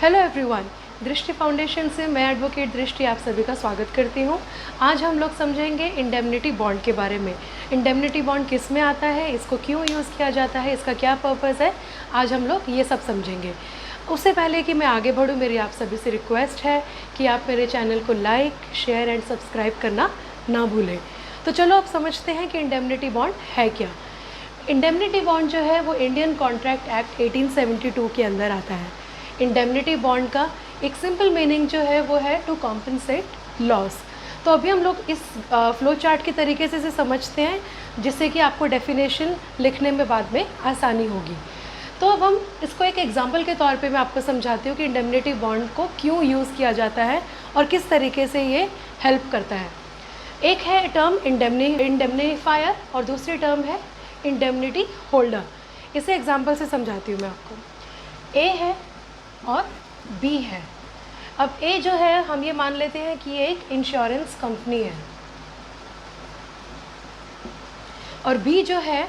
Hello everyone, दृष्टि foundation से मैं एडवोकेट दृष्टि आप सभी का स्वागत करती हूँ। आज हम लोग समझेंगे इंडेमनिटी बॉन्ड के बारे में। इंडेमनिटी बॉन्ड किस में आता है, इसको क्यों यूज़ किया जाता है, इसका क्या पर्पज़ है, आज हम लोग ये सब समझेंगे। उससे पहले कि मैं आगे बढ़ूँ, मेरी आप सभी से रिक्वेस्ट है कि आप मेरे चैनल को लाइक, शेयर एंड सब्सक्राइब करना ना भूलें। तो चलो अब समझते हैं कि इंडेमनिटी बॉन्ड है क्या। इंडेमनिटी बॉन्ड जो है वो इंडियन कॉन्ट्रैक्ट एक्ट 1872 के अंदर आता है। इंडेमनिटी बॉन्ड का एक सिंपल मीनिंग जो है वो है टू कॉम्पनसेट लॉस। तो अभी हम लोग इस फ्लो चार्ट के तरीके से इसे समझते हैं, जिससे कि आपको डेफिनेशन लिखने में बाद में आसानी होगी। तो अब हम इसको एक एग्जांपल के तौर पे मैं आपको समझाती हूँ कि इंडेमनिटी बॉन्ड को क्यों यूज़ किया जाता है और किस तरीके से ये हेल्प करता है। एक है टर्म इंडेमनीफायर और दूसरी टर्म है इंडेमनिटी होल्डर। इसे एग्जांपल से समझाती हूँ मैं आपको। ए है और बी है। अब ए जो है हम ये मान लेते हैं कि ये एक इंश्योरेंस कंपनी है और बी जो है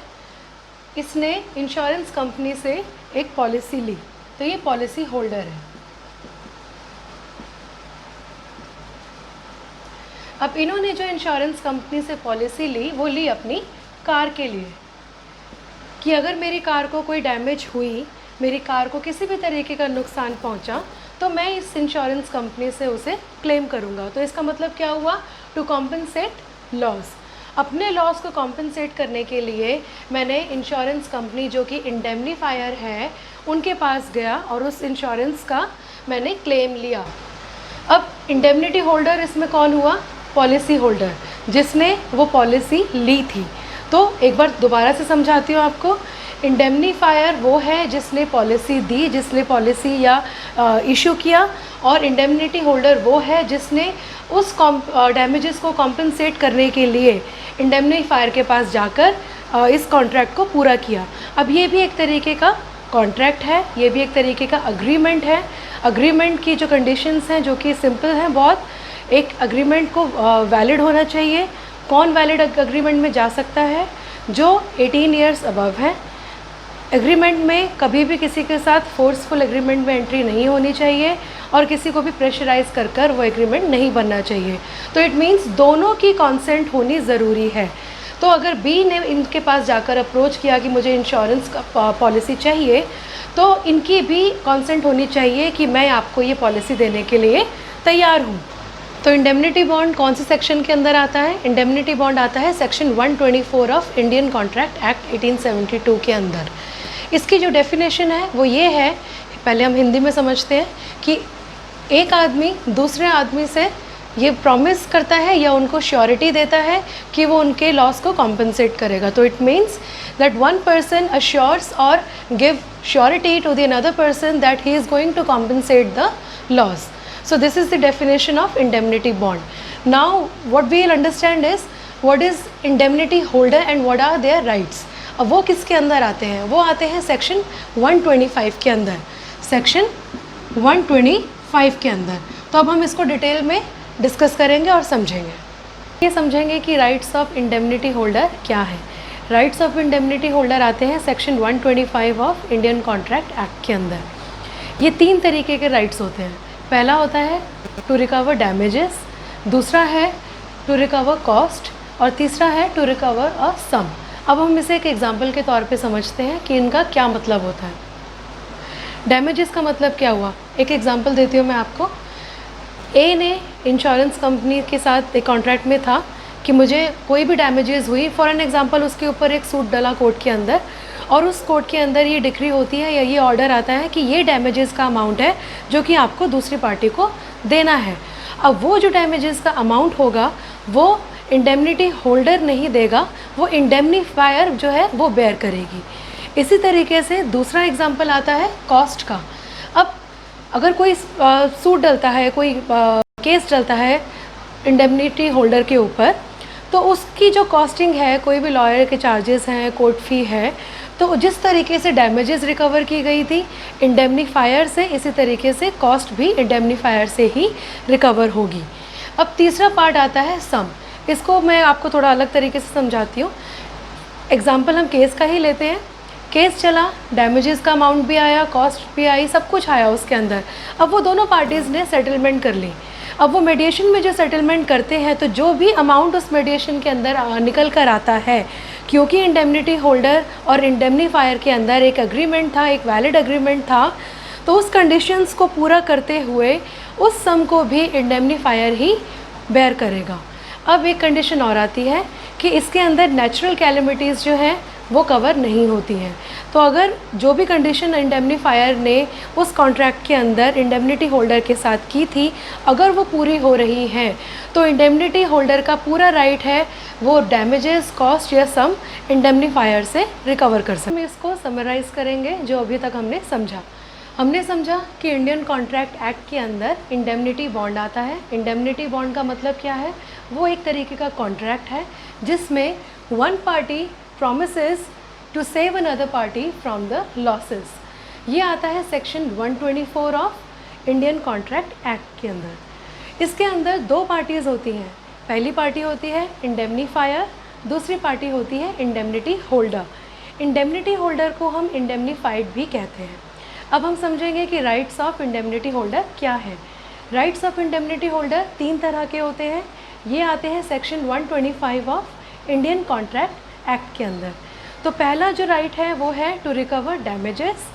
इसने इंश्योरेंस कंपनी से एक पॉलिसी ली, तो ये पॉलिसी होल्डर है। अब इन्होंने जो इंश्योरेंस कंपनी से पॉलिसी ली वो ली अपनी कार के लिए कि अगर मेरी कार को कोई डैमेज हुई, मेरी कार को किसी भी तरीके का नुकसान पहुंचा, तो मैं इस इंश्योरेंस कंपनी से उसे क्लेम करूंगा। तो इसका मतलब क्या हुआ, टू कॉम्पनसेट लॉस। अपने लॉस को कॉम्पनसेट करने के लिए मैंने इंश्योरेंस कंपनी जो कि इंडेमनीफायर है उनके पास गया और उस इंश्योरेंस का मैंने क्लेम लिया। अब इंडेमनिटी होल्डर इसमें कौन हुआ, पॉलिसी होल्डर, जिसने वो पॉलिसी ली थी। तो एक बार दोबारा से समझाती हूँ आपको। इंडेमनीफायर वो है जिसने पॉलिसी दी, जिसने पॉलिसी या इशू किया, और इंडेमनिटी होल्डर वो है जिसने उस डैमेजेस को कॉम्पनसेट करने के लिए इंडेमनीफायर के पास जाकर इस कॉन्ट्रैक्ट को पूरा किया। अब ये भी एक तरीके का कॉन्ट्रैक्ट है, ये भी एक तरीके का अग्रीमेंट है। अग्रीमेंट की जो कंडीशंस हैं जो कि सिंपल हैं बहुत। एक अग्रीमेंट को वैलिड होना चाहिए। कौन वैलिड अग्रीमेंट में जा सकता है, जो 18 ईयर्स अबव है। एग्रीमेंट में कभी भी किसी के साथ फोर्सफुल एग्रीमेंट में एंट्री नहीं होनी चाहिए और किसी को भी प्रेशराइज कर वो एग्रीमेंट नहीं बनना चाहिए। तो इट मीन्स दोनों की कॉन्सेंट होनी ज़रूरी है। तो अगर बी ने इनके पास जाकर अप्रोच किया कि मुझे इंश्योरेंस का पॉलिसी चाहिए, तो इनकी भी कॉन्सेंट होनी चाहिए कि मैं आपको ये पॉलिसी देने के लिए तैयार हूँ। तो इंडेमनिटी बॉन्ड कौन से सेक्शन के अंदर आता है, इंडेमनिटी बॉन्ड आता है section 124 of Indian contract act 1872 के अंदर। इसकी जो डेफिनेशन है वो ये है, पहले हम हिंदी में समझते हैं कि एक आदमी दूसरे आदमी से ये प्रॉमिस करता है या उनको श्योरिटी देता है कि वो उनके लॉस को कॉम्पनसेट करेगा। तो it means that one person assures और give surety to the another person that he is going to compensate the loss. So this is the definition of indemnity bond. Now what we will understand is what is indemnity holder and what are their rights. अब वो किसके अंदर आते हैं, वो आते हैं section 125 के अंदर, सेक्शन 125 के अंदर। तो अब हम इसको डिटेल में डिस्कस करेंगे और समझेंगे। ये समझेंगे कि राइट्स ऑफ इंडेमनिटी होल्डर क्या है। राइट्स ऑफ इंडेमनिटी होल्डर आते हैं section 125 of Indian contract act के अंदर। ये 3 तरीके के राइट्स होते हैं। पहला होता है टू रिकवर डैमेजेस, दूसरा है टू रिकवर कॉस्ट और तीसरा है टू रिकवर अ सम। अब हम इसे एक एग्जांपल के तौर पे समझते हैं कि इनका क्या मतलब होता है। डैमेजेस का मतलब क्या हुआ, एक एग्जांपल देती हूँ मैं आपको। ए ने इंश्योरेंस कंपनी के साथ एक कॉन्ट्रैक्ट में था कि मुझे कोई भी डैमेजेस हुई, फॉर एन एग्जांपल उसके ऊपर एक सूट डला कोर्ट के अंदर, और उस कोर्ट के अंदर ये डिक्री होती है या ये ऑर्डर आता है कि ये डैमेजेस का अमाउंट है जो कि आपको दूसरी पार्टी को देना है। अब वो जो डैमेजेस का अमाउंट होगा वो इंडेमनिटी होल्डर नहीं देगा, वो इंडेमनीफायर जो है वो बेयर करेगी। इसी तरीके से दूसरा एग्जांपल आता है कॉस्ट का। अब अगर कोई सूट डलता है, कोई केस डलता है इंडेमनिटी होल्डर के ऊपर, तो उसकी जो कॉस्टिंग है, कोई भी लॉयर के चार्जेस हैं, कोर्ट फी है, तो जिस तरीके से डैमेजेस रिकवर की गई थी इंडेमनीफायर से, इसी तरीके से कॉस्ट भी इंडेमनीफायर से ही रिकवर होगी। अब तीसरा पार्ट आता है सम। इसको मैं आपको थोड़ा अलग तरीके से समझाती हूँ। एग्जाम्पल हम केस का ही लेते हैं। केस चला, डैमेजेस का अमाउंट भी आया, कॉस्ट भी आई, सब कुछ आया उसके अंदर। अब वो दोनों पार्टीज़ ने सेटलमेंट कर ली। अब वो मीडिएशन में जो सेटलमेंट करते हैं तो जो भी अमाउंट उस मीडिएशन के अंदर निकल कर आता है, क्योंकि इंडेमनिटी होल्डर और इंडेमनीफायर के अंदर एक एग्रीमेंट था, एक वैलिड एग्रीमेंट था, तो उस कंडीशंस को पूरा करते हुए उस सम को भी इंडेमनीफायर ही बेयर करेगा। अब एक कंडीशन और आती है कि इसके अंदर नेचुरल कैलेमिटीज़ जो हैं वो कवर नहीं होती हैं। तो अगर जो भी कंडीशन इंडेमनीफायर ने उस कॉन्ट्रैक्ट के अंदर इंडेमनिटी होल्डर के साथ की थी, अगर वो पूरी हो रही हैं तो इंडेमनिटी होल्डर का पूरा राइट है वो डैमेजेस, कॉस्ट या सम इंडेमनीफायर से रिकवर कर सकते हैं। हम इसको समराइज़ करेंगे जो अभी तक हमने समझा। हमने समझा कि इंडियन कॉन्ट्रैक्ट एक्ट के अंदर इंडेमनिटी बॉन्ड आता है। इंडेमनिटी बॉन्ड का मतलब क्या है? वो एक तरीके का कॉन्ट्रैक्ट है जिसमें one party promises to save another party from the losses। ये आता है section 124 of Indian contract act के अंदर। इसके अंदर दो पार्टीज़ होती हैं। पहली पार्टी होती है इंडेमनीफायर, दूसरी पार्टी होती है इंडेमनिटी होल्डर। इंडेमनिटी होल्डर को हम इंडेमनीफाइड भी कहते हैं। अब हम समझेंगे कि राइट्स ऑफ इंडेमनिटी होल्डर क्या है। राइट्स ऑफ इंडेमनिटी होल्डर तीन तरह के होते हैं। ये आते हैं section 125 of Indian contract act के अंदर। तो पहला जो राइट है वो है टू रिकवर डैमेजेस।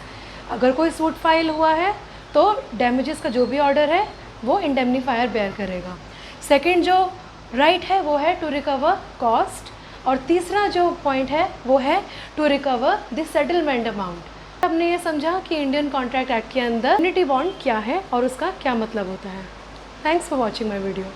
अगर कोई सूट फाइल हुआ है तो डैमेजेस का जो भी ऑर्डर है वो इंडेमनीफायर बेयर करेगा। सेकंड जो राइट है वो है टू रिकवर कॉस्ट, और तीसरा जो पॉइंट है वो है to recover the settlement amount. हमने ये समझा कि इंडियन कॉन्ट्रैक्ट एक्ट के अंदर इंडेमनिटी बॉन्ड क्या है और उसका क्या मतलब होता है। Thanks for watching my video.